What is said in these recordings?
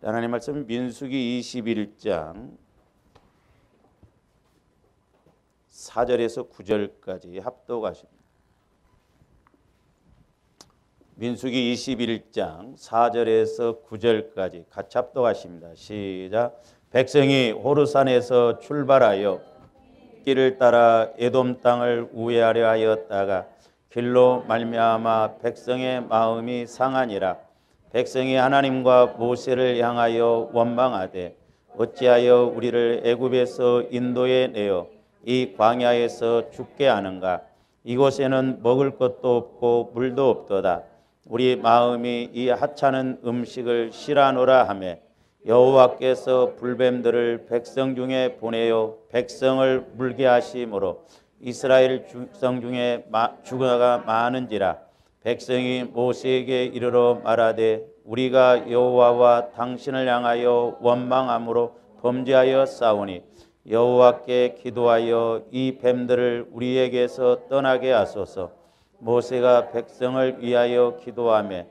하나님 말씀 민수기 21장 4절에서 9절까지 합독하십니다. 민수기 21장 4절에서 9절까지 같이 합독하십니다. 시작. 백성이 호르산에서 출발하여 길을 따라 에돔 땅을 우회하려 하였다가 길로 말미암아 백성의 마음이 상하니라. 백성이 하나님과 모세를 향하여 원망하되 어찌하여 우리를 애굽에서 인도해 내어 이 광야에서 죽게 하는가. 이곳에는 먹을 것도 없고 물도 없도다. 우리 마음이 이 하찮은 음식을 싫어하노라 하며 여호와께서 불뱀들을 백성 중에 보내어 백성을 물게 하심으로 이스라엘 백성 중에 죽어가 많은지라. 백성이 모세에게 이르러 말하되 우리가 여호와와 당신을 향하여 원망함으로 범죄하여 싸우니 여호와께 기도하여 이 뱀들을 우리에게서 떠나게 하소서. 모세가 백성을 위하여 기도하며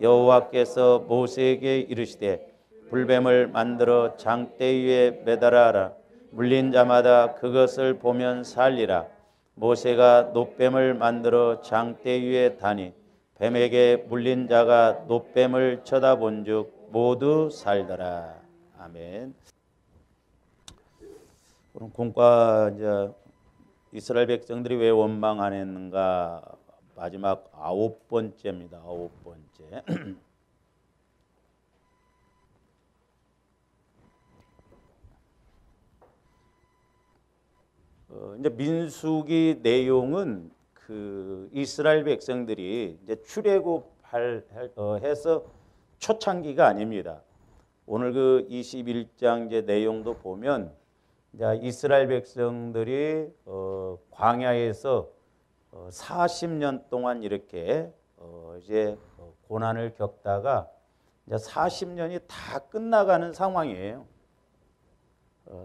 여호와께서 모세에게 이르시되 불뱀을 만들어 장대 위에 매달아라. 물린 자마다 그것을 보면 살리라. 모세가 놋뱀을 만들어 장대 위에 다니 뱀에게 물린 자가 놋뱀을 쳐다본즉 모두 살더라. 아멘. 그럼 공과 이제 이스라엘 백성들이 왜 원망 안 했는가? 마지막 9번째입니다. 9번째. 이제 민수기 내용은 그 이스라엘 백성들이 이제 출애굽해서 초창기가 아닙니다. 오늘 그 21장 이제 내용도 보면 이제 이스라엘 백성들이 광야에서 40년 동안 이렇게 이제 고난을 겪다가 이제 40년이 다 끝나가는 상황이에요.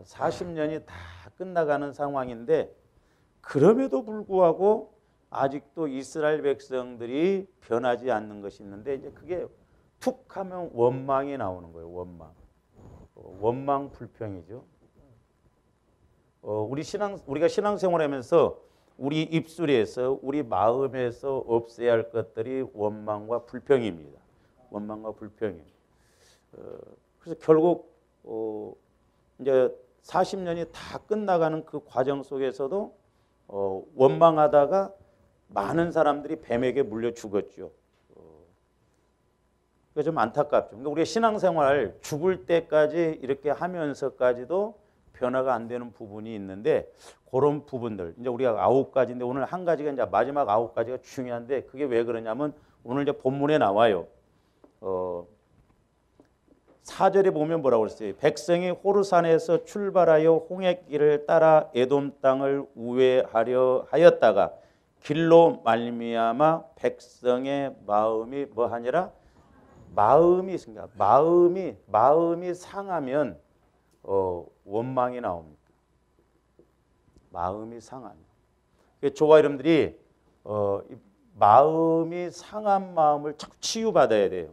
40년이 다 끝나가는 상황인데 그럼에도 불구하고 아직도 이스라엘 백성들이 변하지 않는 것이 있는데 이제 그게 툭 하면 원망이 나오는 거예요. 원망 불평이죠. 우리가 신앙생활하면서 우리 입술에서 우리 마음에서 없애야 할 것들이 원망과 불평입니다. 원망과 불평이에요. 그래서 결국 이제 40년이 다 끝나가는 그 과정 속에서도 원망하다가 많은 사람들이 뱀에게 물려 죽었죠. 그게 좀 안타깝죠. 그러니까 우리가 신앙생활 죽을 때까지 이렇게 하면서까지도 변화가 안 되는 부분이 있는데 그런 부분들 이제 우리가 9가지인데 오늘 한 가지가 이제 마지막 9가지가 중요한데 그게 왜 그러냐면 오늘 이제 본문에 나와요. 4절에 보면 뭐라고 그랬어요? 백성이 호르산에서 출발하여 홍해길을 따라 에돔 땅을 우회하려 하였다가 길로 말미암아 백성의 마음이 뭐하니라? 마음이 있습니다. 마음이 상하면 원망이 나옵니다. 마음이 상하면. 저와 여러분들이 마음이 상한 마음을 자꾸 치유받아야 돼요.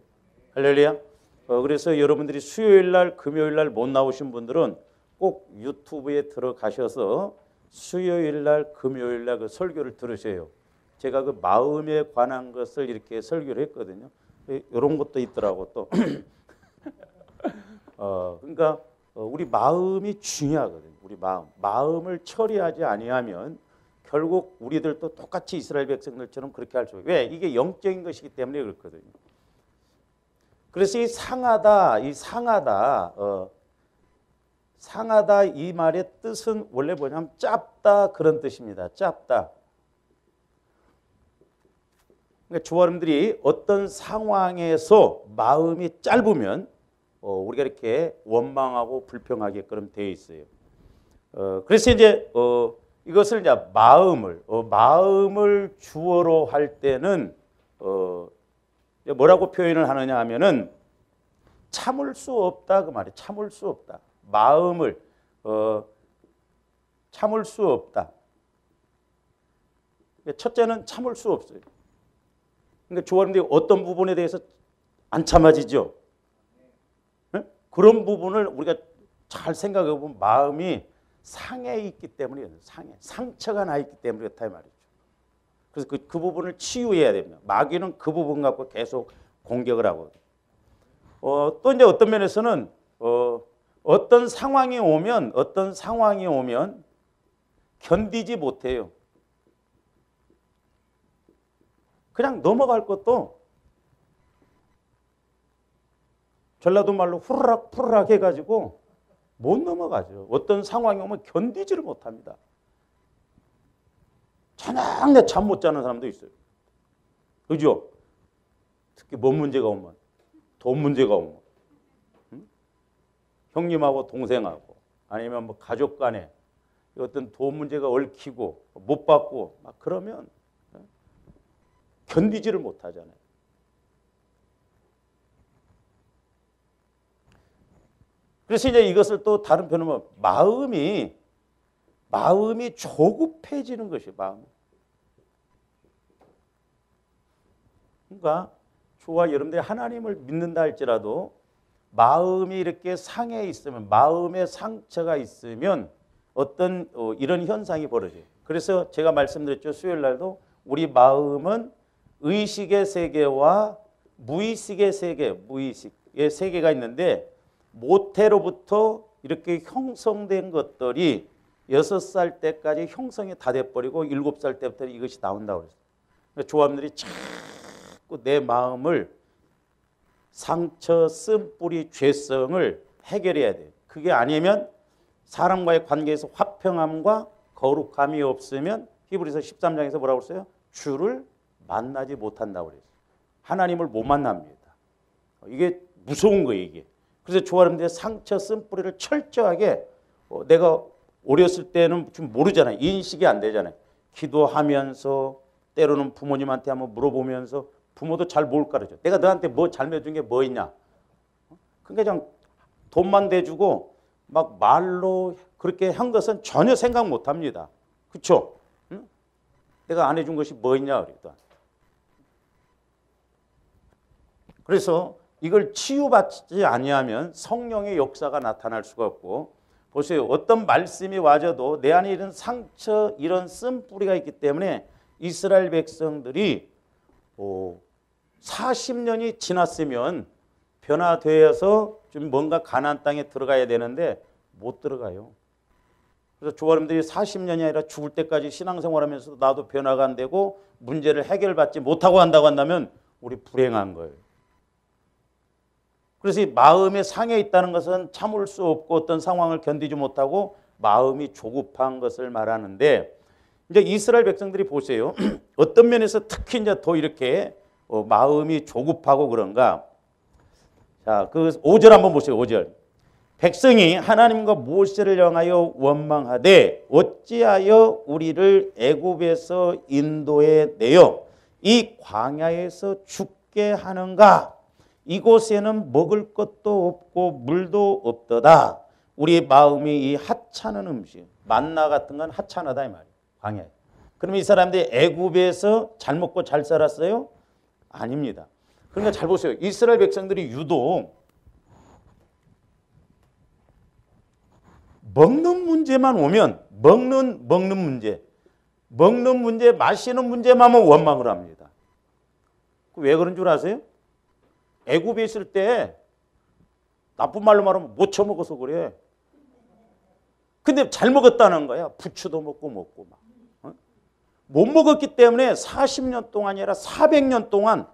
할렐루야. 그래서 여러분들이 수요일 날, 금요일 날 못 나오신 분들은 꼭 유튜브에 들어가셔서 수요일 날, 금요일 날 그 설교를 들으세요. 제가 그 마음에 관한 것을 이렇게 설교를 했거든요. 이런 것도 있더라고 또. 그러니까 우리 마음이 중요하거든요. 우리 마음을 처리하지 아니하면 결국 우리들도 똑같이 이스라엘 백성들처럼 그렇게 할 수 있어요. 왜? 이게 영적인 것이기 때문에 그렇거든요. 그래서 이 상하다 이 말의 뜻은 원래 뭐냐면 짧다 그런 뜻입니다. 짧다. 그러니까 저와 여러분들이 어떤 상황에서 마음이 짧으면 우리가 이렇게 원망하고 불평하게끔 되어 있어요. 그래서 이제 이것을 이제 마음을 주어로 할 때는 뭐라고 표현을 하느냐 하면은 참을 수 없다 그 말이에요. 참을 수 없다. 마음을 참을 수 없다. 첫째는 참을 수 없어요. 그러니까 저와 여러분들이 어떤 부분에 대해서 안 참아지죠? 네? 그런 부분을 우리가 잘 생각해 보면 마음이 상해 있기 때문에 상처가 나 있기 때문에 그렇다 이 말이죠. 그래서 그 부분을 치유해야 됩니다. 마귀는 그 부분 갖고 계속 공격을 하고 또 이제 어떤 면에서는 어떤 상황이 오면 견디지 못해요. 그냥 넘어갈 것도 전라도 말로 후루락 푸르락 해가지고 못 넘어가죠. 어떤 상황이 오면 견디지를 못합니다. 저녁 잠 못 자는 사람도 있어요. 그죠? 특히 뭔 문제가 오면, 돈 문제가 오면, 형님하고 동생하고, 아니면 뭐 가족 간에 어떤 돈 문제가 얽히고 못 받고 막 그러면 견디지를 못하잖아요. 그래서 이제 이것을 또 다른 표현은 마음이 조급해지는 것이에요. 마음. 그러니까 저와 여러분들이 하나님을 믿는다 할지라도 마음이 이렇게 상해 있으면, 마음에 상처가 있으면 어떤 이런 현상이 벌어져요. 그래서 제가 말씀드렸죠. 수요일 날도 우리 마음은 의식의 세계와 무의식의 세계, 무의식의 세계가 있는데 모태로부터 이렇게 형성된 것들이 6살 때까지 형성이 다 돼버리고 7살 때부터 이것이 나온다고 그랬어요. 조합들이 자꾸 내 마음을 상처, 쓴뿌리, 죄성을 해결해야 돼요. 그게 아니면 사람과의 관계에서 화평함과 거룩함이 없으면 히브리서 13장에서 뭐라고 했어요? 주를 만나지 못한다고 그랬어요. 하나님을 못 만납니다. 이게 무서운 거예요, 이게. 그래서 조아름들의 상처, 쓴뿌리를 철저하게 내가 어렸을 때는 좀 모르잖아요. 인식이 안 되잖아요. 기도하면서 때로는 부모님한테 한번 물어보면서 부모도 잘 못 가르쳐. 내가 너한테 뭐 잘못해준 게 뭐 있냐. 그러니까 그냥 돈만 대주고 막 말로 그렇게 한 것은 전혀 생각 못 합니다. 그렇죠? 응? 내가 안 해준 것이 뭐 있냐 그랬더니. 그래서 이걸 치유받지 아니하면 성령의 역사가 나타날 수가 없고 보세요. 어떤 말씀이 와줘도 내 안에 이런 상처, 이런 쓴뿌리가 있기 때문에 이스라엘 백성들이 40년이 지났으면 변화되어서 좀 뭔가 가나안 땅에 들어가야 되는데 못 들어가요. 그래서 조아름들이 40년이 아니라 죽을 때까지 신앙생활하면서도 나도 변화가 안 되고 문제를 해결받지 못하고 한다고 한다면 우리 불행한 거예요. 그래서 이 마음에 상해 있다는 것은 참을 수 없고 어떤 상황을 견디지 못하고 마음이 조급한 것을 말하는데 이제 이스라엘 백성들이 보세요. 어떤 면에서 특히 이제 더 이렇게 마음이 조급하고 그런가. 자, 그 5절 한번 보세요. 5절. 백성이 하나님과 모세를 향하여 원망하되 어찌하여 우리를 애굽에서 인도해 내어 이 광야에서 죽게 하는가? 이곳에는 먹을 것도 없고 물도 없도다. 우리 마음이 이 하찮은 음식, 만나 같은 건 하찮하다 이 말이에요. 광야에. 그럼 이 사람들이 애굽에서 잘 먹고 잘 살았어요? 아닙니다. 그러니까 잘 보세요. 이스라엘 백성들이 유독 먹는 문제만 오면 먹는 문제, 마시는 문제만 하면 원망을 합니다. 왜 그런 줄 아세요? 애굽에 있을 때 나쁜 말로 말하면 못 처먹어서 그래. 근데 잘 먹었다는 거야. 부추도 먹고 막. 못 먹었기 때문에 40년 동안이 아니라 400년 동안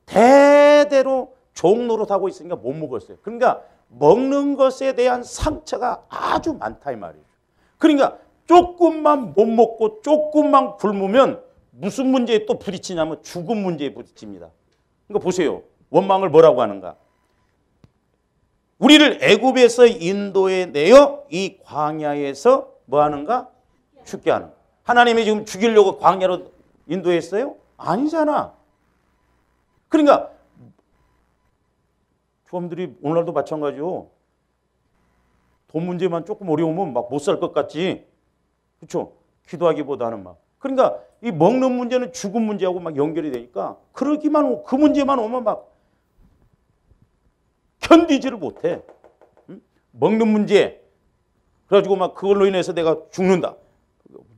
대대로 종노릇하고 있으니까 못 먹었어요. 그러니까 먹는 것에 대한 상처가 아주 많다 이 말이죠. 그러니까 조금만 못 먹고 조금만 굶으면 무슨 문제에 또 부딪히냐면 죽음 문제에 부딪힙니다. 그러니까 보세요. 원망을 뭐라고 하는가? 우리를 애굽에서 인도해 내어 이 광야에서 뭐 하는가? 죽게 하는. 하나님이 지금 죽이려고 광야로 인도했어요? 아니잖아. 그러니까 조합들이 오늘날도 마찬가지요. 돈 문제만 조금 어려우면 막 못 살 것 같지. 그렇죠? 기도하기보다는 막. 그러니까 이 먹는 문제는 죽은 문제하고 막 연결이 되니까 그 문제만 오면 막 견디지를 못해. 먹는 문제. 그래가지고 막 그걸로 인해서 내가 죽는다.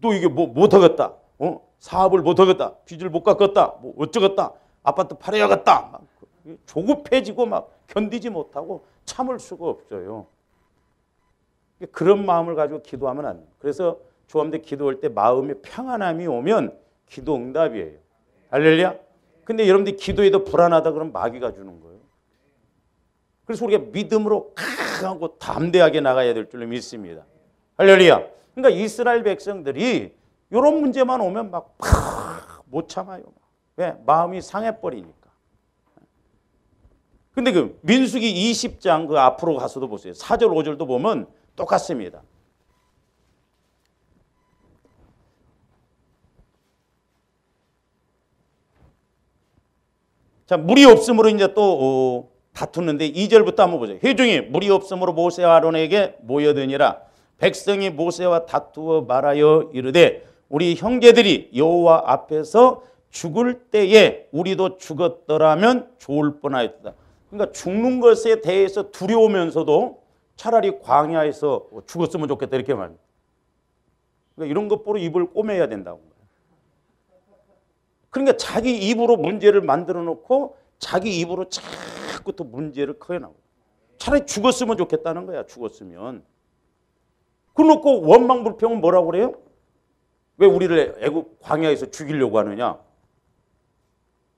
또 이게 뭐 못하겠다. 사업을 못하겠다. 빚을 못 갚겠다. 뭐 어쩌겠다. 아파트 팔아야겠다. 막 조급해지고 막 견디지 못하고 참을 수가 없어요. 그런 마음을 가지고 기도하면 안 돼요. 그래서 조함대 기도할 때 마음에 평안함이 오면 기도 응답이에요. 할렐루야. 근데 여러분들이 기도해도 불안하다 그러면 마귀가 주는 거예요. 그래서 우리가 믿음으로 강하고 담대하게 나가야 될 줄로 믿습니다. 할렐루야. 그러니까 이스라엘 백성들이 이런 문제만 오면 막 못 참아요. 왜? 마음이 상해버리니까. 근데 그 민수기 20장 그 앞으로 가서도 보세요. 4절 5절도 보면 똑같습니다. 자, 물이 없으므로 이제 또 다투는데 2절부터 한번 보세요. 회중이 물이 없으므로 모세와 아론에게 모여드니라. 백성이 모세와 다투어 말하여 이르되 우리 형제들이 여호와 앞에서 죽을 때에 우리도 죽었더라면 좋을 뻔하였다. 그러니까 죽는 것에 대해서 두려우면서도 차라리 광야에서 죽었으면 좋겠다 이렇게 말합니다. 그러니까 이런 것 보러 입을 꼬매야 된다고. 그러니까 자기 입으로 문제를 만들어 놓고 자기 입으로 자꾸 또 문제를 커내고 차라리 죽었으면 좋겠다는 거야. 죽었으면. 그러놓고 원망불평은 뭐라고 그래요? 왜 우리를 애국 광야에서 죽이려고 하느냐?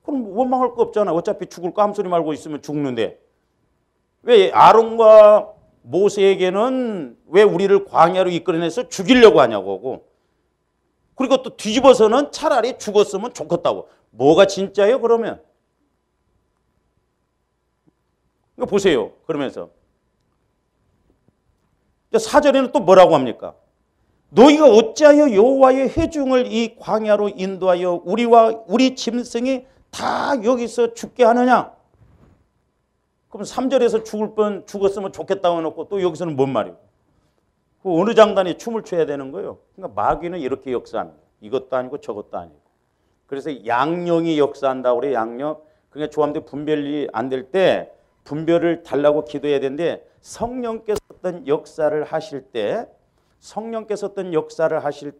그럼 원망할 거 없잖아. 어차피 죽을 거 아무 소리 말고 있으면 죽는데. 왜 아론과 모세에게는 왜 우리를 광야로 이끌어내서 죽이려고 하냐고. 그리고 또 뒤집어서는 차라리 죽었으면 좋겠다고. 뭐가 진짜예요 그러면? 이거 보세요. 그러면서 4절에는 또 뭐라고 합니까? 너희가 어찌하여 여호와의 회중을 이 광야로 인도하여 우리와 우리 짐승이 다 여기서 죽게 하느냐? 그럼 3절에서 죽었으면 좋겠다고 해놓고 또 여기서는 뭔 말이에요? 그 어느 장단에 춤을 춰야 되는 거예요. 그러니까 마귀는 이렇게 역사합니다. 이것도 아니고 저것도 아니고. 그래서 양령이 역사한다고 그래요. 양령. 그러니까 조함대 분별이 안 될 때 분별을 달라고 기도해야 되는데 성령께서 어떤 역사를 하실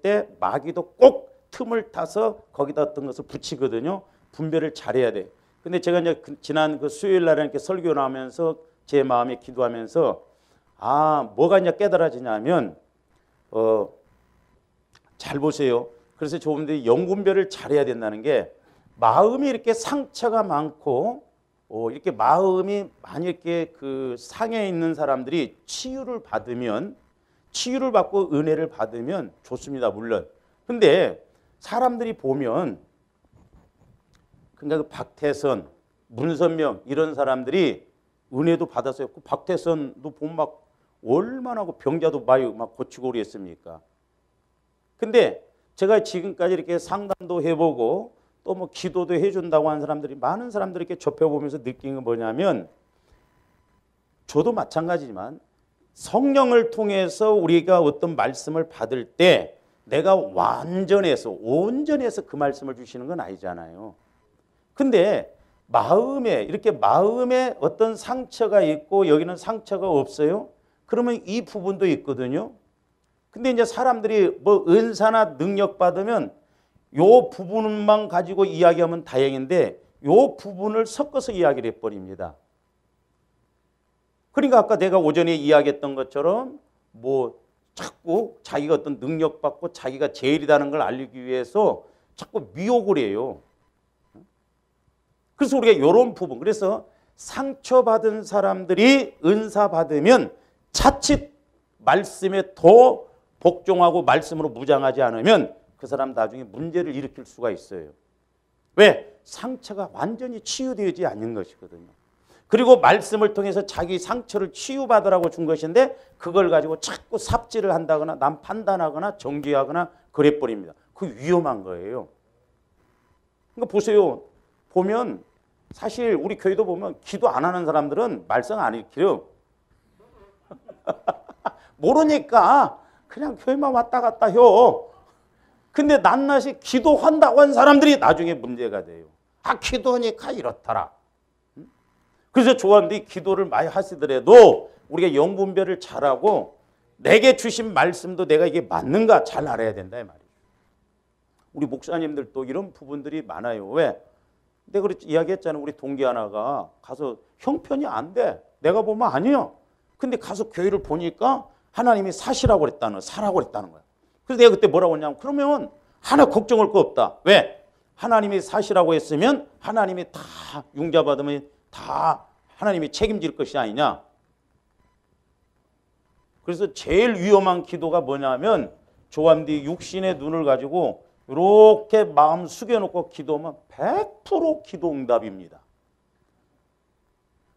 때 마귀도 꼭 틈을 타서 거기다 어떤 것을 붙이거든요. 분별을 잘해야 돼. 근데 제가 이제 지난 그 수요일 날에 이렇게 설교 나오면서 제 마음에 기도하면서 뭐가 이제 깨달아지냐면 잘 보세요. 그래서 조금들 영분별을 잘해야 된다는 게 마음이 이렇게 상처가 많고 이렇게 마음이 많이 이렇게 그 상해 있는 사람들이 치유를 받고 은혜를 받으면 좋습니다. 물론. 근데 사람들이 보면 그러니까 그 박태선, 문선명 이런 사람들이 은혜도 받았어요. 그 박태선도 보면 막 얼마나 병자도 막 고치고 그랬습니까? 근데 제가 지금까지 이렇게 상담도 해보고 또 뭐 기도도 해준다고 하는 사람들이 많은 사람들이 이렇게 접해보면서 느낀 건 뭐냐면 저도 마찬가지지만 성령을 통해서 우리가 어떤 말씀을 받을 때 내가 온전해서 그 말씀을 주시는 건 아니잖아요. 근데 마음에 어떤 상처가 있고 여기는 상처가 없어요. 그러면 이 부분도 있거든요. 근데 이제 사람들이 뭐 은사나 능력 받으면 요 부분만 가지고 이야기하면 다행인데 요 부분을 섞어서 이야기를 해버립니다. 그러니까 아까 내가 오전에 이야기했던 것처럼 뭐 자꾸 자기가 어떤 능력 받고 자기가 제일이라는 걸 알리기 위해서 자꾸 미혹을 해요. 그래서 우리가 이런 부분, 그래서 상처받은 사람들이 은사 받으면 자칫 말씀에 더 복종하고 말씀으로 무장하지 않으면 그 사람 나중에 문제를 일으킬 수가 있어요. 왜? 상처가 완전히 치유되지 않는 것이거든요. 그리고 말씀을 통해서 자기 상처를 치유받으라고 준 것인데 그걸 가지고 자꾸 삽질을 한다거나 남 판단하거나 정죄하거나 그래버립니다. 그 위험한 거예요. 그러니까 보세요. 보면 사실 우리 교회도 보면 기도 안 하는 사람들은 말썽 안 일으켜요. 모르니까 그냥 교회만 왔다 갔다 해요. 근데 낱낱이 기도한다고 한 사람들이 나중에 문제가 돼요. 기도하니까 이렇더라. 그래서 조합들이 기도를 많이 하시더라도 우리가 영분별을 잘하고 내게 주신 말씀도 내가 이게 맞는가 잘 알아야 된다 이 말이에요. 우리 목사님들도 이런 부분들이 많아요. 왜? 내가 그렇게 이야기했잖아. 우리 동기 하나가 가서 형편이 안 돼. 내가 보면 아니요. 근데 가서 교회를 보니까 하나님이 사시라고 그랬다는, 사라고 그랬다는 거야. 그래서 내가 그때 뭐라고 했냐면 그러면 하나 걱정할 거 없다. 왜? 하나님이 사시라고 했으면 하나님이 다 융자받으면 다 하나님이 책임질 것이 아니냐. 그래서 제일 위험한 기도가 뭐냐면 조함디 육신의 눈을 가지고 이렇게 마음 숙여놓고 기도하면 100% 기도 응답입니다.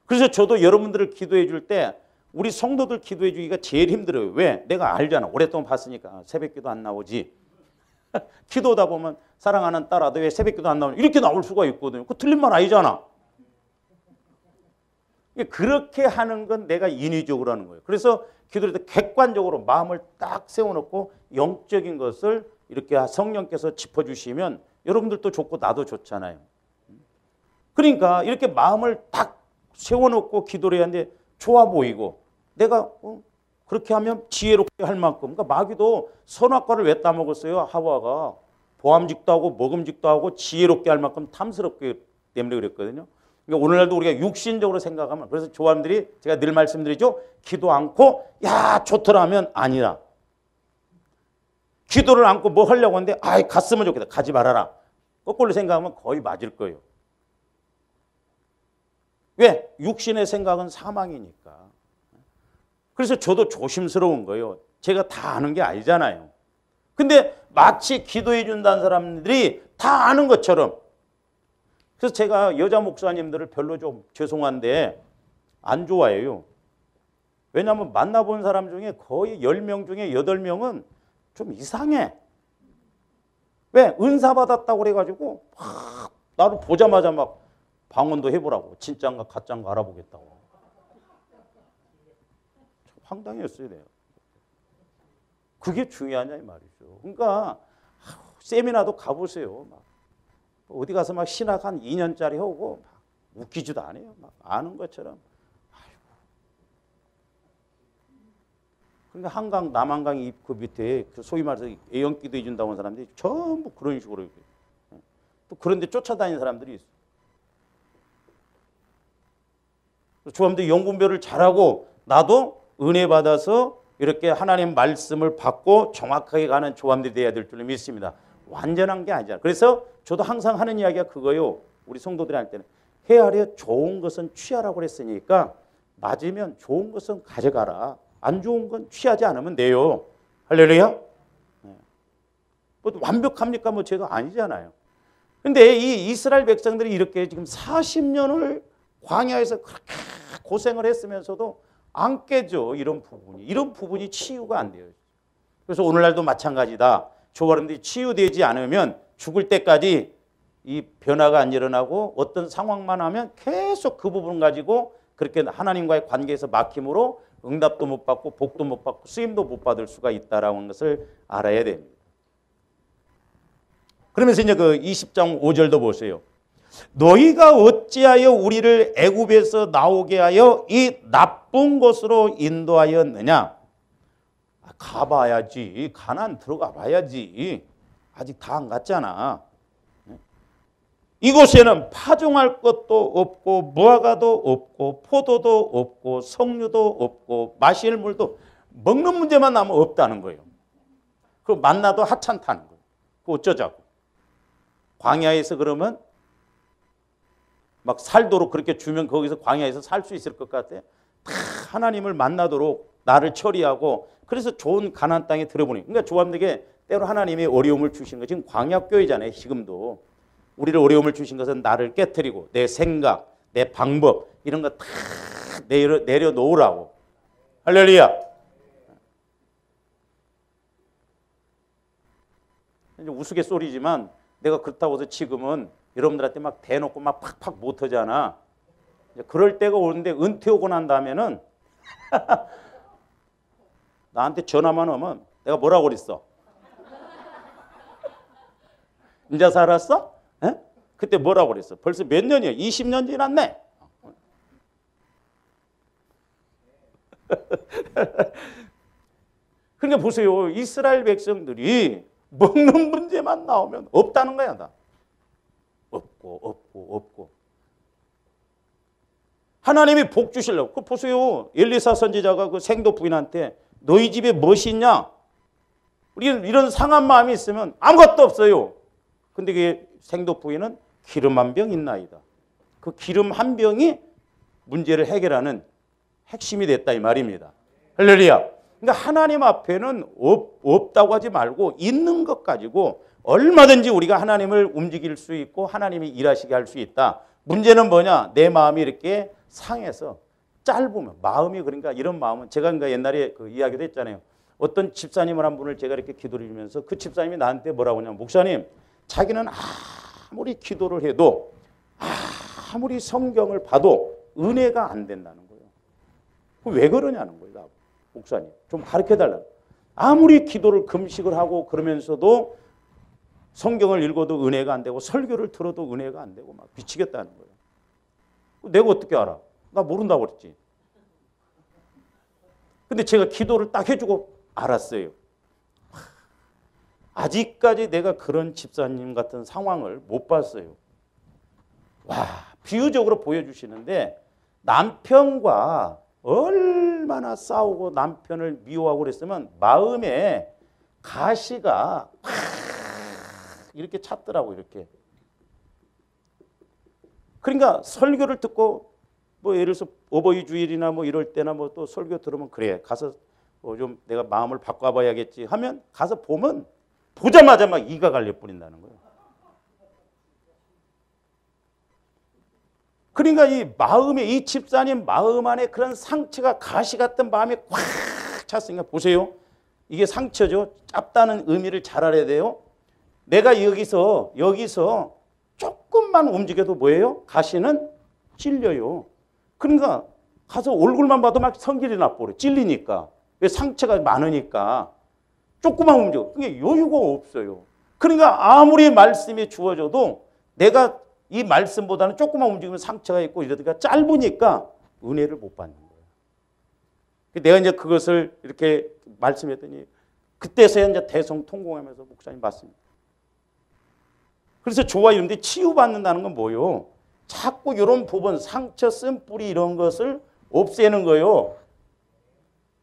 그래서 저도 여러분들을 기도해 줄 때 우리 성도들 기도해 주기가 제일 힘들어요. 왜? 내가 알잖아. 오랫동안 봤으니까 새벽기도 안 나오지. 기도하다 보면 사랑하는 딸아도 왜 새벽기도 안 나오냐 이렇게 나올 수가 있거든요. 그거 틀린 말 아니잖아. 그렇게 하는 건 내가 인위적으로 하는 거예요. 그래서 기도할 때 객관적으로 마음을 딱 세워놓고 영적인 것을 이렇게 성령께서 짚어주시면 여러분들도 좋고 나도 좋잖아요. 그러니까 이렇게 마음을 딱 세워놓고 기도를 해야 하는데 좋아 보이고 내가 그렇게 하면 지혜롭게 할 만큼. 그러니까 마귀도 선악과를 왜 따먹었어요? 하와가 보암직도 하고 먹음직도 하고 지혜롭게 할 만큼 탐스럽기 때문에 그랬거든요. 그러니까 오늘날도 우리가 육신적으로 생각하면 그래서 조함들이 제가 늘 말씀드리죠. 기도 않고 야 좋더라 하면 아니라 기도를 않고 뭐 하려고 하는데 아이 갔으면 좋겠다. 가지 말아라. 거꾸로 생각하면 거의 맞을 거예요. 왜? 육신의 생각은 사망이니까. 그래서 저도 조심스러운 거예요. 제가 다 아는 게 아니잖아요. 근데 마치 기도해 준다는 사람들이 다 아는 것처럼. 그래서 제가 여자 목사님들을 별로 좀 죄송한데 안 좋아해요. 왜냐하면 만나본 사람 중에 거의 10명 중에 8명은 좀 이상해. 왜? 은사 받았다고 그래가지고 막 나를 보자마자 막 방언도 해보라고. 진짜인가 가짜인가 알아보겠다고. 황당했어요. 내가. 그게 중요하냐 이 말이죠. 그러니까 세미나도 가보세요. 막 어디 가서 막 신학 한 2년짜리 하고 막 웃기지도 않아요. 막 아는 것처럼. 그러니까 한강 남한강 그 밑에 소위 말해서 애연기도 해준다고 하는 사람들이 전부 그런 식으로 또 그런데 쫓아다니는 사람들이 있어. 조함도 영분별을 잘하고 나도 은혜 받아서 이렇게 하나님 말씀을 받고 정확하게 가는 조함들이 돼야 될 줄 믿습니다. 완전한 게 아니잖아. 그래서 저도 항상 하는 이야기가 그거요. 우리 성도들이 할 때는 헤아려 좋은 것은 취하라고 그랬으니까 맞으면 좋은 것은 가져가라. 안 좋은 건 취하지 않으면 돼요. 할렐루야. 뭐 완벽합니까? 뭐 제가 아니잖아요. 근데 이 이스라엘 백성들이 이렇게 지금 40년을 광야에서 그렇게 고생을 했으면서도 안 깨져. 이런 부분이 치유가 안 돼요. 그래서 오늘날도 마찬가지다. 조바람들이 치유되지 않으면 죽을 때까지 이 변화가 안 일어나고 어떤 상황만 하면 계속 그 부분 가지고 그렇게 하나님과의 관계에서 막힘으로 응답도 못 받고 복도 못 받고 쓰임도 못 받을 수가 있다라는 것을 알아야 됩니다. 그러면서 이제 그 20장 5절도 보세요. 너희가 어찌하여 우리를 애굽에서 나오게 하여 이 나쁜 곳으로 인도하였느냐? 가봐야지. 가나안 들어가 봐야지. 아직 다 안 갔잖아. 이곳에는 파종할 것도 없고 무화과도 없고 포도도 없고 석류도 없고 마실 물도 먹는 문제만 나면 없다는 거예요. 그리고 만나도 하찮다는 거예요. 그 어쩌자고. 광야에서 그러면 막 살도록 그렇게 주면 거기서 광야에서 살 수 있을 것 같아. 다 하나님을 만나도록 나를 처리하고 그래서 좋은 가나안 땅에 들어보니. 그러니까 조합에게 때로 하나님이 어려움을 주신 거 지금 광야교회잖아요. 지금도. 우리를 어려움을 주신 것은 나를 깨트리고 내 생각, 내 방법 이런 거 다 내려놓으라고. 할렐루야. 이제 우스갯소리지만 내가 그렇다고 해서 지금은 여러분들한테 막 대놓고 막 팍팍 못하잖아. 그럴 때가 오는데 은퇴 오고 난 다음에는 나한테 전화만 오면 내가 뭐라고 그랬어? 이제 살았어? 에? 그때 뭐라고 그랬어? 벌써 몇 년이야? 20년 지났네. 그러니까 보세요. 이스라엘 백성들이 먹는 문제만 나오면 없다는 거야. 다. 없고. 하나님이 복 주시려고. 그 보세요. 엘리사 선지자가 그 생도 부인한테 너희 집에 무엇이 있냐? 우리는 이런 상한 마음이 있으면 아무것도 없어요. 근데 그 생도 부인은 기름 한 병 있나이다. 그 기름 한 병이 문제를 해결하는 핵심이 됐다 이 말입니다. 할렐루야. 그러니까 하나님 앞에는 없다고 하지 말고 있는 것 가지고 얼마든지 우리가 하나님을 움직일 수 있고 하나님이 일하시게 할 수 있다. 문제는 뭐냐? 내 마음이 이렇게 상해서 짧으면 마음이 그러니까 이런 마음은 제가 그러니까 옛날에 그 이야기도 했잖아요. 어떤 집사님을 한 분을 제가 이렇게 기도를 주면서 그 집사님이 나한테 뭐라고 하냐면 목사님 자기는 아무리 기도를 해도 아무리 성경을 봐도 은혜가 안 된다는 거예요. 왜 그러냐는 거예요. 목사님 좀 가르쳐달라. 아무리 기도를 금식을 하고 그러면서도 성경을 읽어도 은혜가 안 되고 설교를 들어도 은혜가 안 되고 막 미치겠다는 거예요. 내가 어떻게 알아? 나 모른다고 그랬지. 근데 제가 기도를 딱 해주고 알았어요. 아직까지 내가 그런 집사님 같은 상황을 못 봤어요. 와, 비유적으로 보여주시는데 남편과 얼마나 싸우고 남편을 미워하고 그랬으면 마음에 가시가 팍 이렇게 찼더라고 이렇게. 그러니까 설교를 듣고 뭐 예를 들어서 어버이 주일이나 뭐 이럴 때나 뭐 또 설교 들으면 그래 가서 좀 내가 마음을 바꿔봐야겠지 하면 가서 보면 보자마자 막 이가 갈려 뿌린다는 거예요. 그러니까 이 마음에 이 집사님 마음 안에 그런 상처가 가시 같은 마음이 꽉 찼으니까 보세요. 이게 상처죠. 짭다는 의미를 잘 알아야 돼요. 내가 여기서 조금만 움직여도 뭐예요? 가시는 찔려요. 그러니까 가서 얼굴만 봐도 막 성질이 나버려. 찔리니까. 왜 상처가 많으니까. 조금만 움직여. 그게 여유가 없어요. 그러니까 아무리 말씀이 주어져도 내가 이 말씀보다는 조금만 움직이면 상처가 있고 이러다가 짧으니까 은혜를 못 받는 거예요. 내가 이제 그것을 이렇게 말씀했더니 그때서야 이제 대성통곡하면서 목사님 맞습니다. 그래서 좋아 이런데 치유받는다는 건 뭐예요? 자꾸 이런 부분 상처 쓴뿌리 이런 것을 없애는 거예요.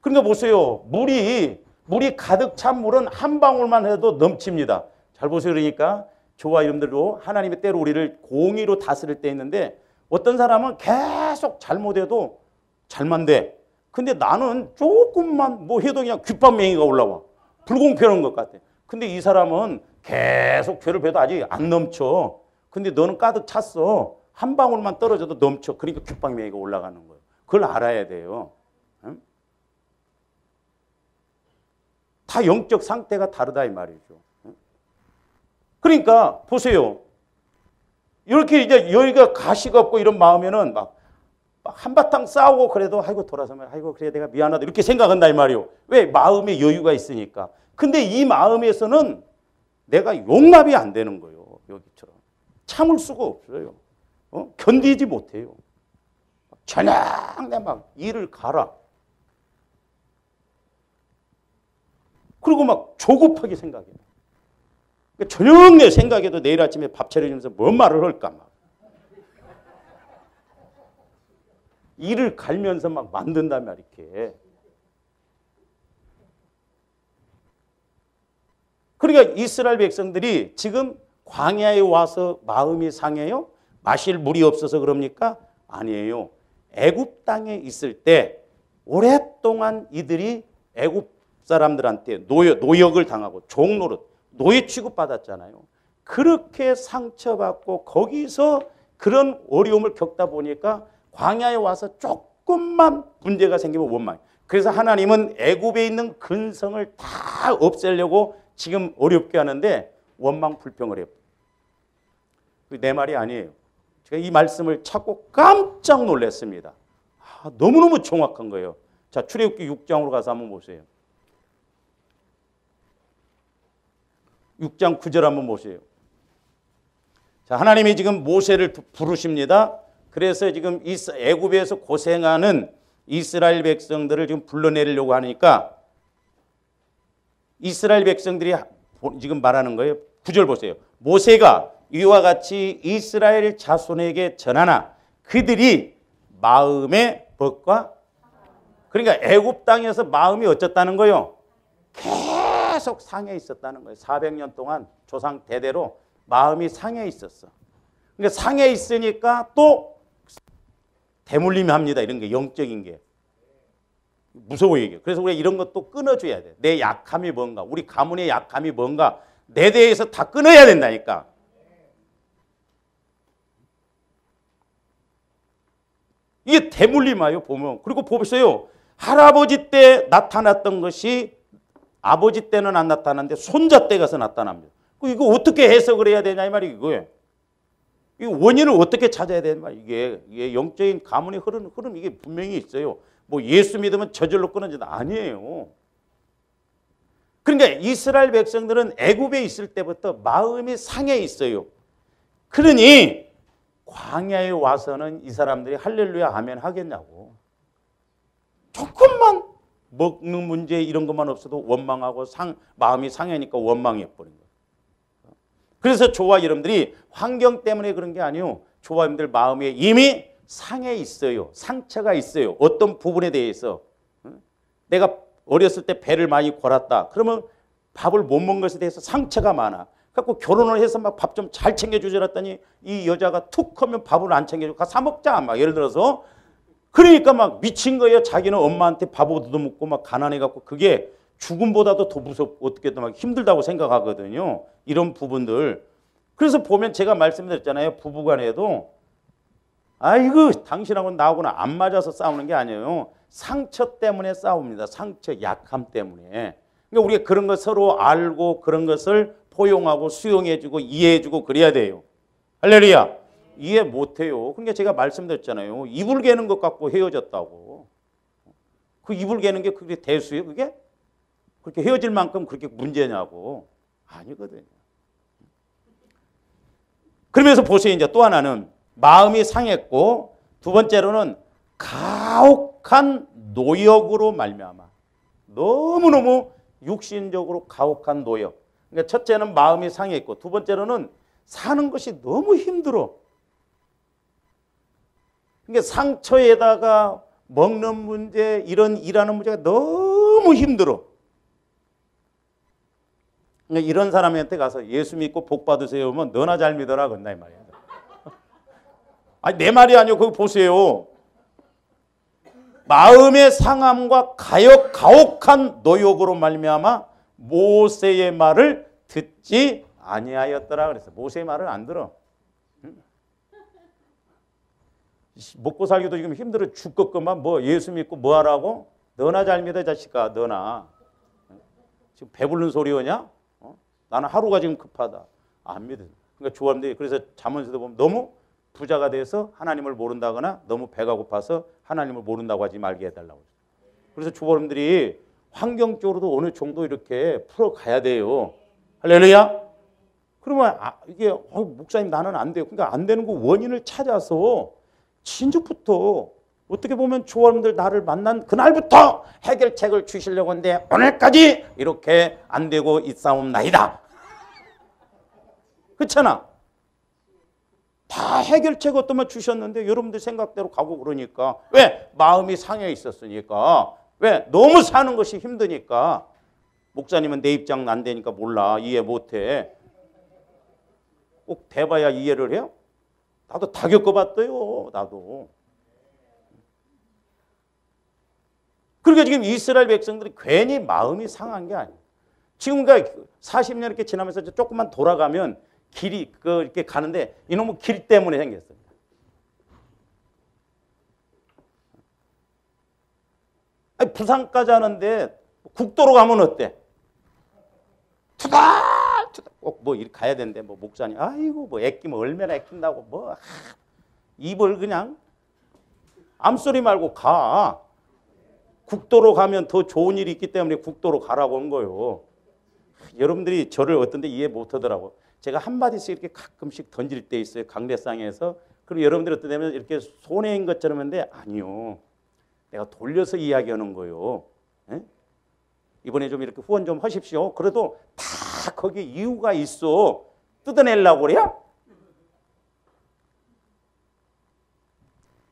그러니까 보세요. 물이 가득 찬 물은 한 방울만 해도 넘칩니다. 잘 보세요. 그러니까 저와 여러분들도 하나님의 때로 우리를 공의로 다스릴 때 있는데 어떤 사람은 계속 잘못해도 잘만 돼. 근데 나는 조금만 뭐 해도 그냥 귓밥맹이가 올라와. 불공평한 것 같아. 근데 이 사람은 계속 죄를 배도 아직 안 넘쳐. 근데 너는 가득 찼어. 한 방울만 떨어져도 넘쳐. 그러니까 귓밥맹이가 올라가는 거예요. 그걸 알아야 돼요. 응? 다 영적 상태가 다르다 이 말이죠. 그러니까 보세요. 이렇게 이제 여기가 가시가 없고 이런 마음에는 막 한바탕 싸우고 그래도 아이고 돌아서면 아이고 그래 내가 미안하다 이렇게 생각한다 이 말이요. 왜? 마음에 여유가 있으니까. 근데 이 마음에서는 내가 용납이 안 되는 거예요. 여기처럼. 참을 수가 없어요. 견디지 못해요. 저녁 내 막 일을 가라. 그리고 막 조급하게 생각해요. 저녁 내 생각해도 내일 아침에 밥 차려주면서 뭔 말을 할까 막. 일을 갈면서 막 만든단 말이야 이렇게. 그러니까 이스라엘 백성들이 지금 광야에 와서 마음이 상해요? 마실 물이 없어서 그럽니까? 아니에요. 애굽 땅에 있을 때 오랫동안 이들이 애굽 사람들한테 노역을 당하고 종노릇, 노예 취급받았잖아요. 그렇게 상처받고 거기서 그런 어려움을 겪다 보니까 광야에 와서 조금만 문제가 생기면 원망. 그래서 하나님은 애굽에 있는 근성을 다 없애려고 지금 어렵게 하는데 원망 불평을 해요. 내 말이 아니에요. 제가 이 말씀을 찾고 깜짝 놀랐습니다. 너무너무 정확한 거예요. 자, 출애굽기 6장으로 가서 한번 보세요. 6장 9절 한번 보세요. 자, 하나님이 지금 모세를 부르십니다. 그래서 지금 이 애굽에서 고생하는 이스라엘 백성들을 지금 불러내려고 하니까 이스라엘 백성들이 지금 말하는 거예요. 9절 보세요. 모세가 이와 같이 이스라엘 자손에게 전하나 그들이 마음의 벗과 그러니까 애굽 땅에서 마음이 어쩌다는 거예요? 계속 상해 있었다는 거예요. 400년 동안 조상 대대로 마음이 상해 있었어. 그러니까 상해 있으니까 또 대물림이 합니다. 이런 게 영적인 게. 무서워 이게. 그래서 우리가 이런 것도 끊어줘야 돼. 내 약함이 뭔가, 우리 가문의 약함이 뭔가 내 대해서 다 끊어야 된다니까. 이게 대물림이에요 보면. 그리고 보세요. 할아버지 때 나타났던 것이 아버지 때는 안 나타났는데 손자 때 가서 나타납니다. 이거 어떻게 해석을 해야 되냐 이 말이 이거예요. 이 원인을 어떻게 찾아야 되냐 말 이게 영적인 가문의 흐름 이게 분명히 있어요. 뭐 예수 믿으면 저절로 끊어진다 아니에요. 그러니까 이스라엘 백성들은 애굽에 있을 때부터 마음이 상해 있어요. 그러니 광야에 와서는 이 사람들이 할렐루야 아멘 하겠냐고. 조금만 먹는 문제 이런 것만 없어도 원망하고 마음이 상하니까 원망해버린 거예요. 그래서 저와 여러분들이 환경 때문에 그런 게 아니에요. 저와 여러분들 마음에 이미 상해 있어요. 상처가 있어요. 어떤 부분에 대해서. 내가 어렸을 때 배를 많이 골았다. 그러면 밥을 못 먹은 것에 대해서 상처가 많아. 그래서 결혼을 해서 막 밥 좀 잘 챙겨주지 않았더니 이 여자가 툭 하면 밥을 안 챙겨주고 가 사 먹자. 막 예를 들어서. 그러니까 막 미친 거예요. 자기는 엄마한테 밥 얻어먹고 막 가난해갖고 그게 죽음보다도 더 무섭고 어떻게든 막 힘들다고 생각하거든요. 이런 부분들. 그래서 보면 제가 말씀드렸잖아요. 부부간에도 아이고 당신하고는 나하고는 안 맞아서 싸우는 게 아니에요. 상처 때문에 싸웁니다. 상처, 약함 때문에. 그러니까 우리가 그런 거 서로 알고 그런 것을 포용하고 수용해주고 이해해주고 그래야 돼요. 할렐루야. 이해 못해요. 그러니까 제가 말씀드렸잖아요. 이불 개는 것 갖고 헤어졌다고. 그 이불 개는 게 그게 대수예요? 그게? 그렇게 헤어질 만큼 그렇게 문제냐고. 아니거든요. 그러면서 보세요. 이제 또 하나는 마음이 상했고 두 번째로는 가혹한 노역으로 말미암아. 너무너무 육신적으로 가혹한 노역. 그러니까 첫째는 마음이 상했고 두 번째로는 사는 것이 너무 힘들어. 그러니까 상처에다가 먹는 문제, 이런 일하는 문제가 너무 힘들어. 그러니까 이런 사람한테 가서 예수 믿고 복 받으세요 하면 너나 잘 믿어라 그런다 이 말이야. 아니 내 말이 아니고 그거 보세요. 마음의 상함과 가혹한 노역으로 말미암아 모세의 말을 듣지 아니하였더라 그랬어. 모세의 말을 안 들어. 먹고 살기도 지금 힘들어 죽겠구만. 뭐 예수 믿고 뭐 하라고? 너나 잘 믿어 자식아. 너나. 지금 배부른 소리 오냐? 나는 하루가 지금 급하다. 안 믿어. 그러니까 조합들이 그래서 잠언에서도 보면 너무 부자가 돼서 하나님을 모른다거나 너무 배가 고파서 하나님을 모른다고 하지 말게 해달라고. 그래서 조합들이 환경적으로도 어느 정도 이렇게 풀어가야 돼요. 할렐루야. 그러면 이게 목사님 나는 안 돼요. 그러니까 안 되는 거 원인을 찾아서 진즉부터 어떻게 보면 조합들 나를 만난 그날부터 해결책을 주시려고 하는데 오늘까지 이렇게 안 되고 있사옵나이다. 그렇잖아. 다 해결책 어떠면 주셨는데 여러분들 생각대로 가고 그러니까 왜? 마음이 상해 있었으니까. 왜? 너무 사는 것이 힘드니까. 목사님은 내 입장은 안 되니까 몰라. 이해 못해. 꼭 대봐야 이해를 해요? 나도 다 겪어봤어요. 나도. 그러니까 지금 이스라엘 백성들이 괜히 마음이 상한 게 아니에요. 지금 40년 이렇게 지나면서 조금만 돌아가면 길이 이렇게 가는데 이놈의 길 때문에 생겼어요. 아니, 부산까지 하는데 국도로 가면 어때? 투닥투닥 꼭 뭐 이렇게 가야 되는데 뭐 목사님 아이고 뭐 애끼면 얼마나 애낀다고 뭐 입을 그냥 암소리 말고 가. 국도로 가면 더 좋은 일이 있기 때문에 국도로 가라고 한 거예요. 여러분들이 저를 어떤 데 이해 못 하더라고. 제가 한마디씩 이렇게 가끔씩 던질 때 있어요. 강대상에서. 그리고 여러분들이 어떤 데면 이렇게 손해인 것처럼 했는데 아니요. 내가 돌려서 이야기하는 거예요. 에? 이번에 좀 이렇게 후원 좀 하십시오. 그래도 다 거기 이유가 있어. 뜯어내려고 그래요?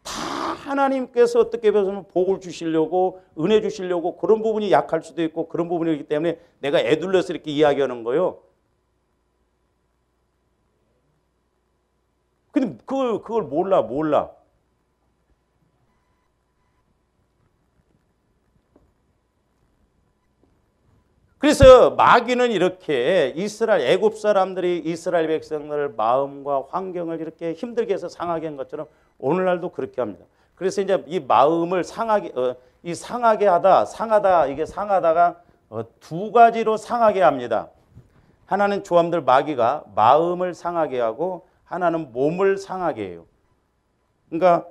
다 하나님께서 어떻게 보면 복을 주시려고 은혜 주시려고 그런 부분이 약할 수도 있고 그런 부분이기 때문에 내가 애둘러서 이렇게 이야기하는 거예요. 근데 그걸 몰라. 그래서 마귀는 이렇게 애굽 사람들이 이스라엘 백성들 마음과 환경을 이렇게 힘들게 해서 상하게 한 것처럼 오늘날도 그렇게 합니다. 그래서 이제 이 마음을 상하다가 두 가지로 상하게 합니다. 하나는 조함들 마귀가 마음을 상하게 하고 하나는 몸을 상하게 해요. 그러니까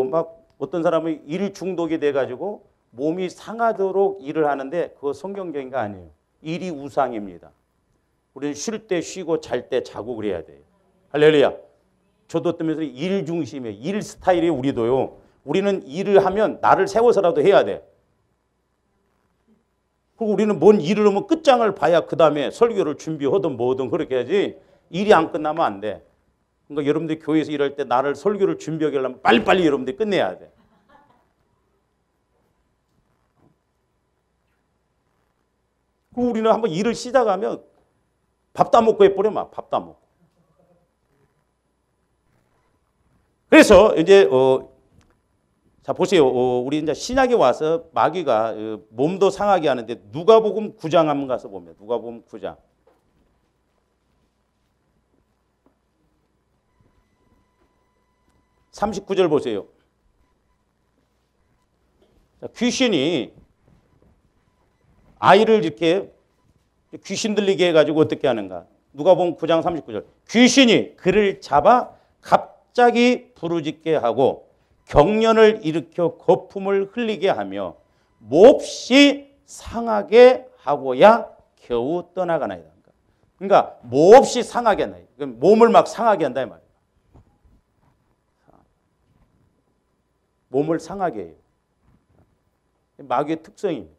막 어떤 사람은 일 중독이 돼가지고 몸이 상하도록 일을 하는데 그거 성경적인 거 아니에요. 일이 우상입니다. 우리는 쉴 때 쉬고 잘 때 자고 그래야 돼요. 할렐루야. 저도 뜨면서 일 중심이에요. 일 스타일이 우리도요. 우리는 일을 하면 나를 세워서라도 해야 돼. 그리고 우리는 뭔 일을 하면 끝장을 봐야 그 다음에 설교를 준비하든 뭐든 그렇게 해야지 일이 안 끝나면 안 돼. 그러니까 여러분들이 교회에서 일할 때 나를 설교를 준비하게 하려면 빨리빨리 여러분들이 끝내야 돼. 우리는 한번 일을 시작하면 밥 다 먹고 해버려, 막 밥 다 먹고. 그래서 이제 자 보세요. 우리 이제 신약에 와서 마귀가 몸도 상하게 하는데 누가복음 9장 한번 가서 보면 누가복음 9장 39절 보세요. 자, 귀신이 아이를 이렇게 귀신 들리게 해가지고 어떻게 하는가? 누가복음 9장 39절. 귀신이 그를 잡아 갑자기 부르짖게 하고 경련을 일으켜 거품을 흘리게 하며 몹시 상하게 하고야 겨우 떠나가나이다. 그러니까 몹시 상하게 한다. 몸을 막 상하게 한다 이 말이에요. 몸을 상하게 해요. 마귀의 특성입니다.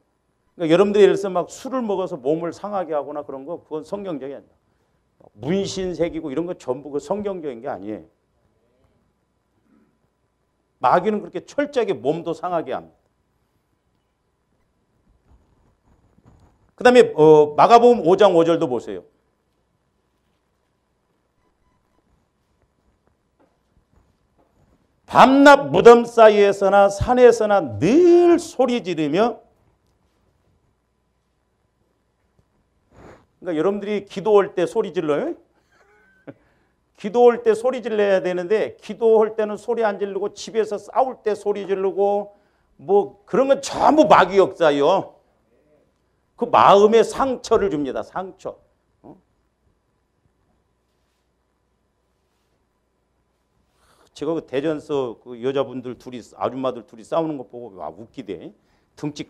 그러니까 여러분들이 예를 들어서 막 술을 먹어서 몸을 상하게 하거나 그런 거 그건 성경적이 아니야. 문신 새기고 이런 거 전부 그 성경적인 게 아니에요. 마귀는 그렇게 철저하게 몸도 상하게 합니다. 그 다음에 마가복음 5장 5절도 보세요. 밤낮 무덤 사이에서나 산에서나 늘 소리 지르며 그러니까 여러분들이 기도할 때 소리 질러요? 기도할 때 소리 질러야 되는데 기도할 때는 소리 안 지르고 집에서 싸울 때 소리 지르고 뭐 그런 건 전부 마귀 역사요. 그 마음에 상처를 줍니다. 상처. 제가 그 대전서 그 여자분들 둘이 아줌마들 둘이 싸우는 거 보고 와 웃기대. 등치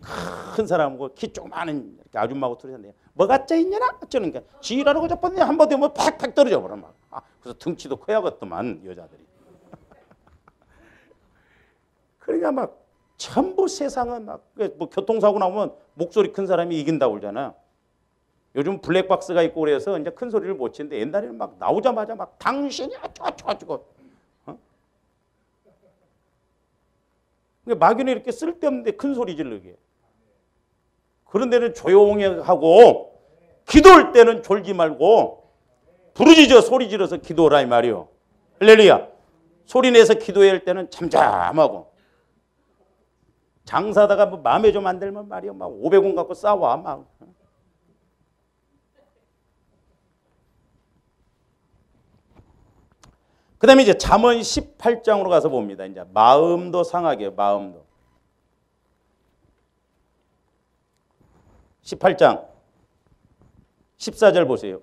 큰 사람하고 키 조그마한 아줌마하고 둘이 산대. 뭐가 짜있냐나? 어쩌는 게 지랄하고 자빠졌냐? 한번 되면 팍팍 떨어져 버려 막. 그래서 등치도 커야겠더만 여자들이. 그러니까 막 전부 세상은 막 뭐 교통사고 나오면 목소리 큰 사람이 이긴다고 그러잖아. 요즘 블랙박스가 있고 그래서 이제 큰 소리를 못 치는데 옛날에는 막 나오자마자 막 당신이 어쩌고 마귀는 이렇게 쓸데없는데 큰 소리 지르게. 그런 데는 조용히 하고 기도할 때는 졸지 말고 부르짖어 소리 질러서 기도하라 이 말이요. 할렐루야. 소리 내서 기도해야 할 때는 잠잠하고 장사다가 뭐 마음에 좀 안 들면 말이요. 막 500원 갖고 싸워 막. 그 다음에 이제 잠언 18장으로 가서 봅니다. 이제 마음도 상하게, 마음도. 18장 14절 보세요.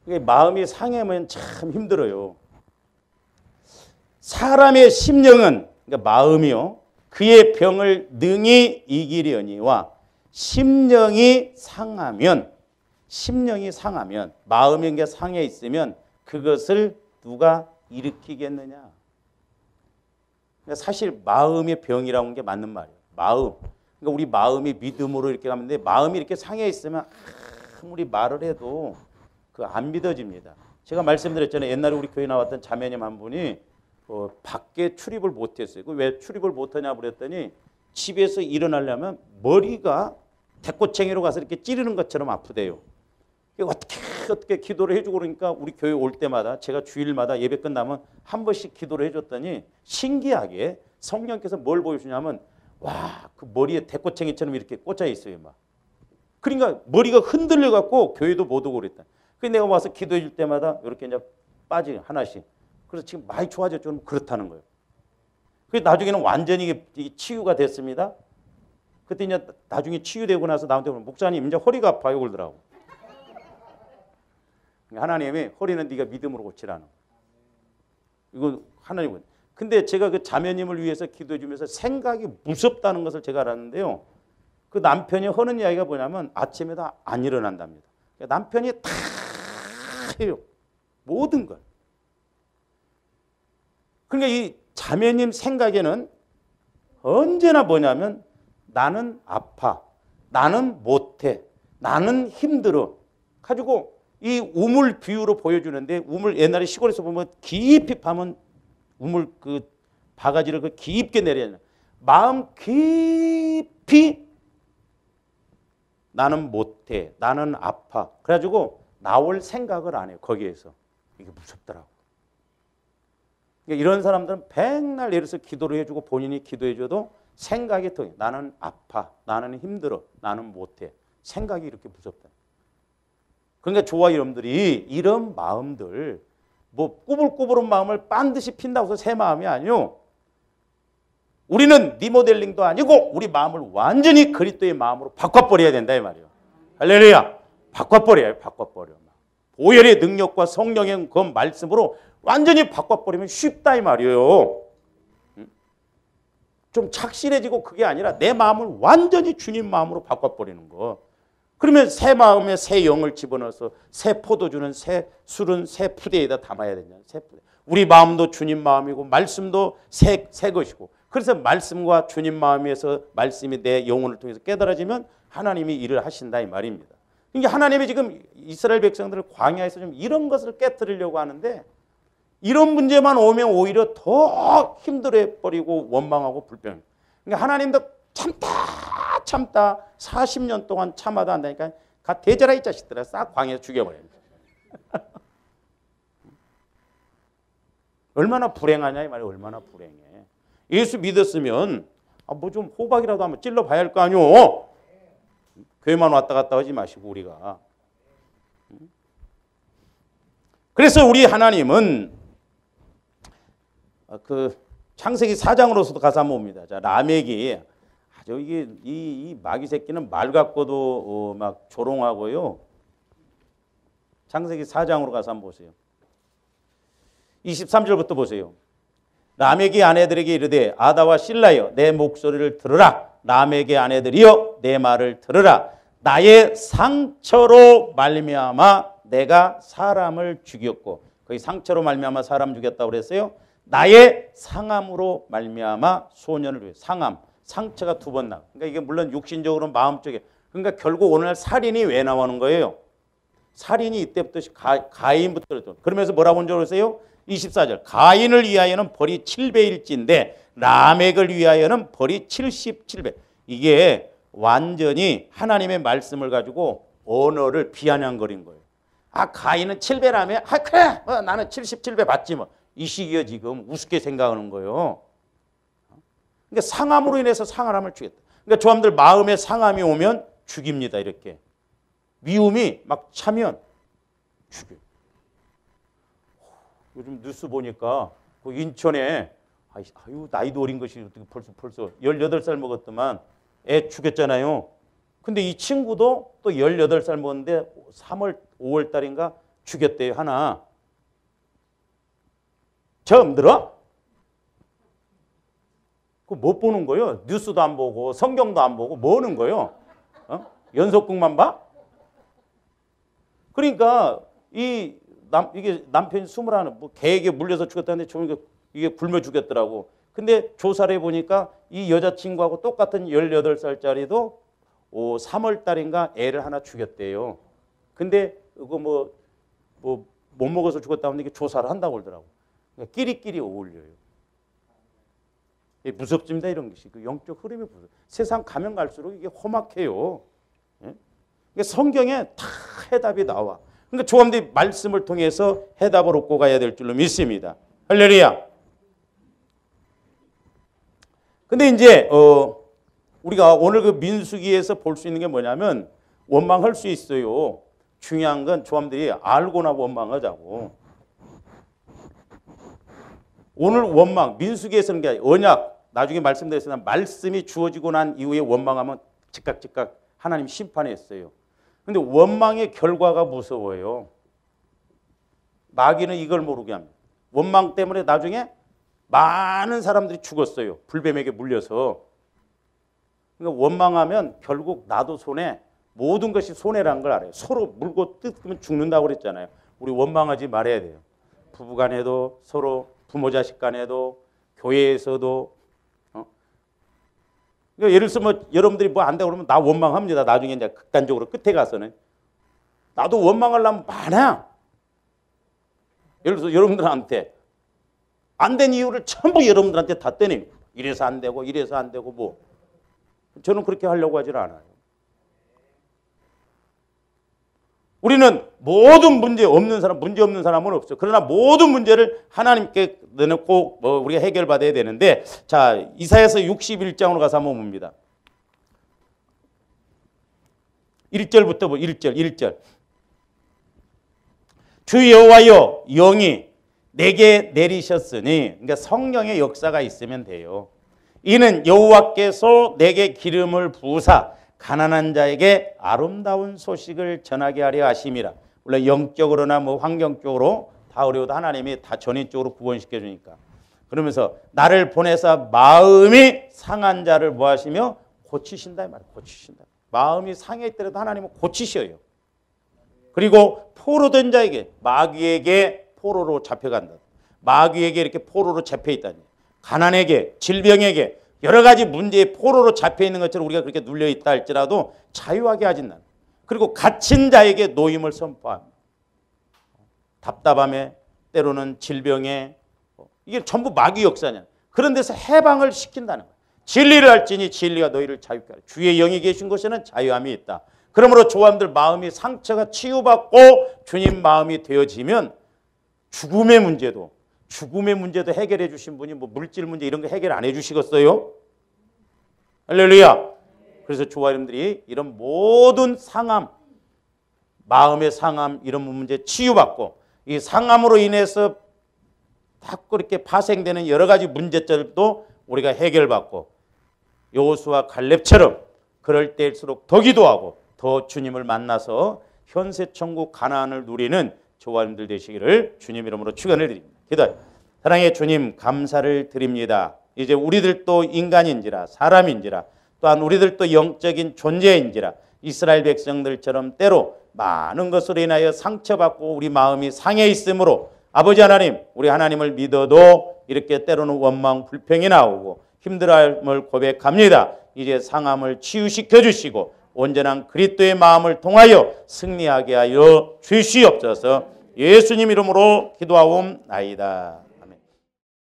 마음이 상하면 참 힘들어요. 사람의 심령은, 그러니까 마음이요, 그의 병을 능히 이기려니와 심령이 상하면 마음이 게 상해 있으면 그것을 누가 일으키겠느냐. 그러니까 사실 마음의 병이라는 게 맞는 말이에요. 마음. 그러니까 우리 마음이 믿음으로 이렇게 가는데 마음이 이렇게 상해 있으면 아무리 말을 해도 그 안 믿어집니다. 제가 말씀드렸잖아요. 옛날에 우리 교회 나왔던 자매님 한 분이 밖에 출입을 못했어요. 왜 출입을 못하냐 그랬더니 집에서 일어나려면 머리가 대꼬챙이로 가서 이렇게 찌르는 것처럼 아프대요. 어떻게 기도를 해주고 그러니까 우리 교회 올 때마다 제가 주일마다 예배 끝나면 한 번씩 기도를 해줬더니 신기하게 성령께서 뭘 보여주냐면 와, 그 머리에 대꼬챙이처럼 이렇게 꽂혀 있어요. 막. 그러니까 머리가 흔들려 갖고 교회도 못 오고 그랬다. 그래서 내가 와서 기도해 줄 때마다 이렇게 이제 빠지 하나씩. 그래서 지금 많이 좋아졌죠. 그렇다는 거예요. 그래서 나중에는 완전히 치유가 됐습니다. 그때 이제 나중에 치유되고 나서 나한테 목사님 이제 허리가 아파요 그러더라고. 하나님이 허리는 네가 믿음으로 고치라는. 이거 하나님은. 근데 제가 그 자매님을 위해서 기도해 주면서 생각이 무섭다는 것을 제가 알았는데요. 그 남편이 하는 이야기가 뭐냐면 아침에도 안 일어난답니다. 남편이 다 해요. 모든 걸. 그러니까 이 자매님 생각에는 언제나 뭐냐면 나는 아파. 나는 못해. 나는 힘들어. 가지고 이 우물 비유로 보여주는데 우물 옛날에 시골에서 보면 깊이 파면 우물 그 바가지를 그 깊게 내려야 돼. 마음 깊이 나는 못해. 나는 아파. 그래가지고 나올 생각을 안 해요. 거기에서. 이게 무섭더라고. 그러니까 이런 사람들은 백날 예를 들어서 기도를 해주고 본인이 기도해줘도 생각이 통해. 나는 아파. 나는 힘들어. 나는 못해. 생각이 이렇게 무섭다. 그러니까 저와 여러분들이 이런 마음들 뭐 꾸불꾸불한 마음을 반드시 핀다고 해서 새 마음이 아니요. 우리는 리모델링도 아니고 우리 마음을 완전히 그리스도의 마음으로 바꿔버려야 된다 이 말이에요. 할렐루야. 바꿔버려요. 바꿔버려. 보혈의 능력과 성령의 그 말씀으로 완전히 바꿔버리면 쉽다 이 말이에요. 좀 착실해지고 그게 아니라 내 마음을 완전히 주님 마음으로 바꿔버리는 거. 그러면 새 마음에 새 영을 집어넣어서 새 포도주는 새 술은 새 푸대에다 담아야 되냐. 새 푸대. 우리 마음도 주님 마음이고 말씀도 새 것이고. 그래서 말씀과 주님 마음에서 말씀이 내 영혼을 통해서 깨달아지면 하나님이 일을 하신다 이 말입니다. 그러니까 하나님이 지금 이스라엘 백성들을 광야에서 좀 이런 것을 깨뜨리려고 하는데 이런 문제만 오면 오히려 더 힘들어버리고 원망하고 불평. 그러니까 하나님도 참다 40년 동안 참아도 한다니까 가 대자라 이 자식들아 싹 광야에서 죽여버려요. 얼마나 불행하냐 이 말이에요. 얼마나 불행해. 예수 믿었으면 뭐 좀 호박이라도 한번 찔러봐야 할 거 아니오. 교회만 왔다 갔다 하지 마시고 우리가. 그래서 우리 하나님은 그 창세기 4장으로서도 가서 한번 봅니다. 자, 라멕이 아주 이게 이 마귀 새끼는 말 갖고도 막 조롱하고요. 창세기 4장으로 가서 한번 보세요. 23절부터 보세요. 라멕이 아내들에게 이르되 아다와 실라여 내 목소리를 들으라. 라멕의 아내들이여 내 말을 들으라. 나의 상처로 말미암아 내가 사람을 죽였고 거기 상처로 말미암아 사람 죽였다고 그랬어요. 나의 상함으로 말미암아 소년을 위해 상함 상처가 두 번 나. 그러니까 이게 물론 육신적으로 마음 쪽에 그러니까 결국 오늘날 살인이 왜 나오는 거예요? 살인이 이때부터 가인부터 그러면서 뭐라고 한 줄 아세요? 24절 가인을 위하여는 벌이 7배일진데 라멕을 위하여는 벌이 77배. 이게 완전히 하나님의 말씀을 가지고 언어를 비아냥거린 거예요. 아 가인은 7배라며? 아 그래 나는 77배 받지 뭐. 이 시기에 지금 우습게 생각하는 거예요. 그러니까 상함으로 인해서 상함을 주겠다. 그러니까 저함들 마음에 상함이 오면 죽입니다. 이렇게 미움이 막 차면 죽여요. 요즘 뉴스 보니까 그 인천에 아유 나이도 어린 것이 벌써 18살 먹었더만 애 죽였잖아요. 근데 이 친구도 또 18살 먹었는데 5월 달인가 죽였대요. 하나. 처음 들어? 그거 못 보는 거예요. 뉴스도 안 보고 성경도 안 보고 뭐 하는 거예요? 연속극만 봐? 그러니까 이게 남편이 21, 뭐 개에게 물려서 죽었다는데 이게 굶어 죽였더라고. 근데 조사를 해보니까 이 여자친구하고 똑같은 18살짜리도 3월 달인가 애를 하나 죽였대요. 근데 그거 못 먹어서 죽었다고 하는데 조사를 한다고 그러더라고. 그러니까 끼리끼리 어울려요. 무섭습니다. 이런 것이. 그 영적 흐름이 무서워. 세상 가면 갈수록 이게 험악해요. 예? 성경에 다 해답이 나와. 그러니까 조감들이 말씀을 통해서 해답을 얻고 가야 될 줄로 믿습니다. 할렐루야. 근데 이제 우리가 오늘 그 민수기에서 볼 수 있는 게 뭐냐면 원망할 수 있어요. 중요한 건 조감들이 알고나 원망하자고. 오늘 원망, 민수기에서는 게 언약, 나중에 말씀드렸으나 말씀이 주어지고 난 이후에 원망하면 즉각 하나님 심판했어요. 근데 원망의 결과가 무서워요. 마귀는 이걸 모르게 합니다. 원망 때문에 나중에 많은 사람들이 죽었어요. 불뱀에게 물려서. 그러니까 원망하면 결국 나도 손해, 모든 것이 손해라는 걸 알아요. 서로 물고 뜯으면 죽는다고 그랬잖아요. 우리 원망하지 말아야 돼요. 부부간에도 서로 부모 자식 간에도 교회에서도 그러니까 예를 들면 여러분들이 뭐 안 되고 그러면 나 원망합니다. 나중에 이제 극단적으로 끝에 가서는 나도 원망하려면 많아. 예를 들어서 여러분들한테 안 된 이유를 전부 여러분들한테 다 떼냅니다. 이래서 안 되고 이래서 안 되고 뭐 저는 그렇게 하려고 하질 않아요. 우리는 모든 문제 없는 사람은 없어요. 그러나 모든 문제를 하나님께 내놓고 우리가 해결받아야 되는데, 자, 이사야서 61장으로 가서 한번 봅니다. 1절부터 1절. 주 여호와여 영이 내게 내리셨으니, 그러니까 성령의 역사가 있으면 돼요. 이는 여호와께서 내게 기름을 부으사 가난한 자에게 아름다운 소식을 전하게 하려 하심이라. 원래 영적으로나 뭐 환경적으로 다 어려워도 하나님이 다 전인적으로 구원시켜 주니까. 그러면서 나를 보내사 마음이 상한 자를 뭐 하시며 고치신다 이 말이에요. 고치신다. 마음이 상해 있더라도 하나님은 고치셔요. 그리고 포로된 자에게, 마귀에게 포로로 잡혀간다. 마귀에게 이렇게 포로로 잡혀 있다니. 가난에게, 질병에게 여러 가지 문제에 포로로 잡혀 있는 것처럼 우리가 그렇게 눌려 있다 할지라도 자유하게 하진 않아. 그리고 갇힌 자에게 노임을 선포합니다. 답답함에, 때로는 질병에, 이게 전부 마귀 역사냐. 그런 데서 해방을 시킨다는 거예요. 진리를 알지니 진리가 너희를 자유케 하라. 주의 영이 계신 곳에는 자유함이 있다. 그러므로 조함들 마음이 상처가 치유받고 주님 마음이 되어지면 죽음의 문제도 해결해 주신 분이 뭐 물질 문제 이런 거 해결 안 해 주시겠어요? 할렐루야. 그래서 조화 여러분들이 이런 모든 상함, 마음의 상함 이런 문제 치유받고 이 상함으로 인해서 자꾸 이렇게 파생되는 여러 가지 문제점도 우리가 해결받고 여호수아 갈렙처럼 그럴 때일수록 더 기도하고 더 주님을 만나서 현세 천국 가나안을 누리는 조화님들 되시기를 주님 이름으로 축원을 드립니다. 기도합니다. 사랑의 주님 감사를 드립니다. 이제 우리들도 인간인지라 사람인지라 또한 우리들도 영적인 존재인지라 이스라엘 백성들처럼 때로 많은 것으로 인하여 상처받고 우리 마음이 상해 있으므로 아버지 하나님 우리 하나님을 믿어도 이렇게 때로는 원망 불평이 나오고 힘들어함을 고백합니다. 이제 상함을 치유시켜 주시고 온전한 그리스도의 마음을 통하여 승리하게 하여 주시옵소서. 예수님 이름으로 기도하옵나이다.